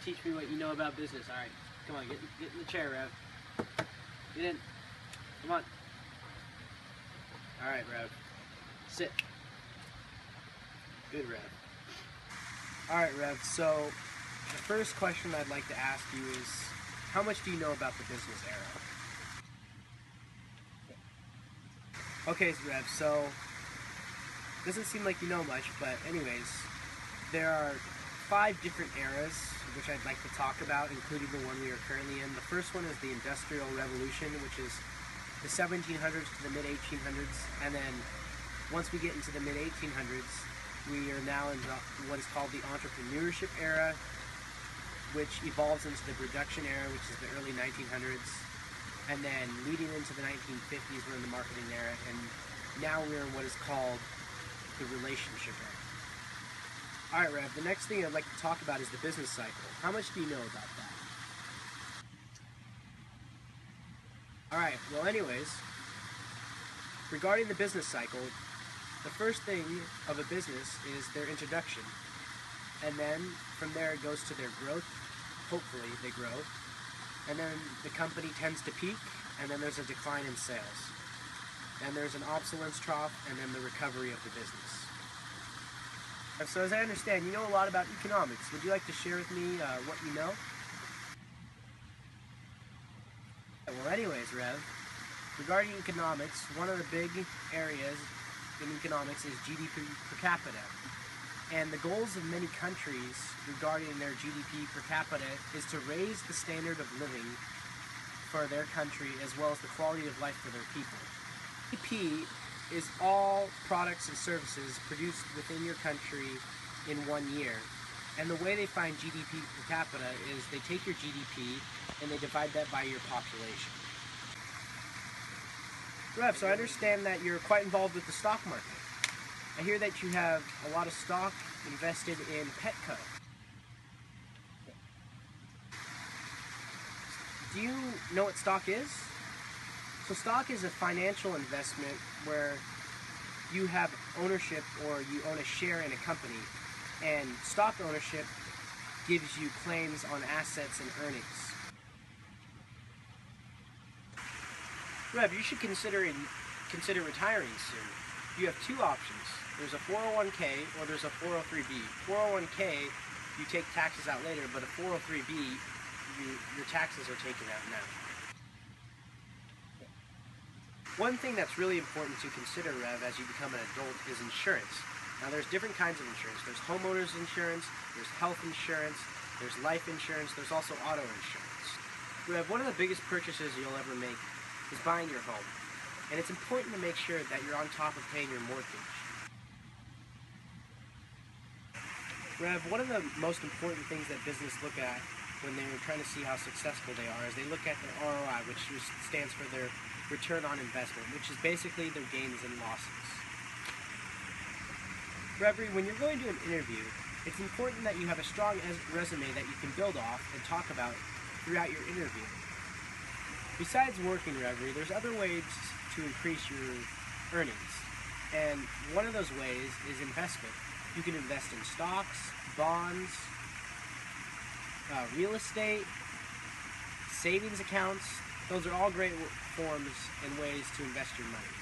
teach me what you know about business. All right, come on, get in the chair, Rev. Get in. Come on. All right, Rev. Sit. Good, Rev. All right, Rev. So the first question I'd like to ask you is, how much do you know about the business era? Okay, Rev. So doesn't seem like you know much, but anyways, there are 5 different eras which I'd like to talk about, including the one we are currently in. The first one is the Industrial Revolution, which is the 1700s to the mid-1800s, and then once we get into the mid-1800s, we are now in what is called the Entrepreneurship Era, which evolves into the Production Era, which is the early 1900s, and then leading into the 1950s, we're in the Marketing Era, and now we're in what is called the Relationship Era. Alright, Rev, the next thing I'd like to talk about is the business cycle. How much do you know about that? Alright, well anyways, regarding the business cycle, the first thing of a business is their introduction. And then from there it goes to their growth. Hopefully they grow. And then the company tends to peak, and then there's a decline in sales. And there's an obsolescence trough, and then the recovery of the business. So as I understand, you know a lot about economics. Would you like to share with me what you know? Well anyways, Rev, regarding economics, one of the big areas in economics is GDP per capita. And the goals of many countries regarding their GDP per capita is to raise the standard of living for their country as well as the quality of life for their people. GDP is all products and services produced within your country in 1 year. And the way they find GDP per capita is they take your GDP and they divide that by your population. Rev, so I understand that you're quite involved with the stock market. I hear that you have a lot of stock invested in Petco. Do you know what stock is? So stock is a financial investment where you have ownership or you own a share in a company, and stock ownership gives you claims on assets and earnings. Rev, you should consider retiring soon. You have 2 options. There's a 401k or there's a 403b. 401k, you take taxes out later, but a 403b, your taxes are taken out now. One thing that's really important to consider, Rev, as you become an adult is insurance. Now there's different kinds of insurance. There's homeowners insurance, there's health insurance, there's life insurance, there's also auto insurance. Rev, one of the biggest purchases you'll ever make is buying your home. And it's important to make sure that you're on top of paying your mortgage. Rev, one of the most important things that business look at when they're trying to see how successful they are is they look at their ROI, which stands for their return on investment, which is basically their gains and losses. Rev, when you're going to an interview, it's important that you have a strong resume that you can build off and talk about throughout your interview. Besides working, Rev, there's other ways to increase your earnings, and one of those ways is investment. You can invest in stocks, bonds, real estate, savings accounts. Those are all great forms and ways to invest your money.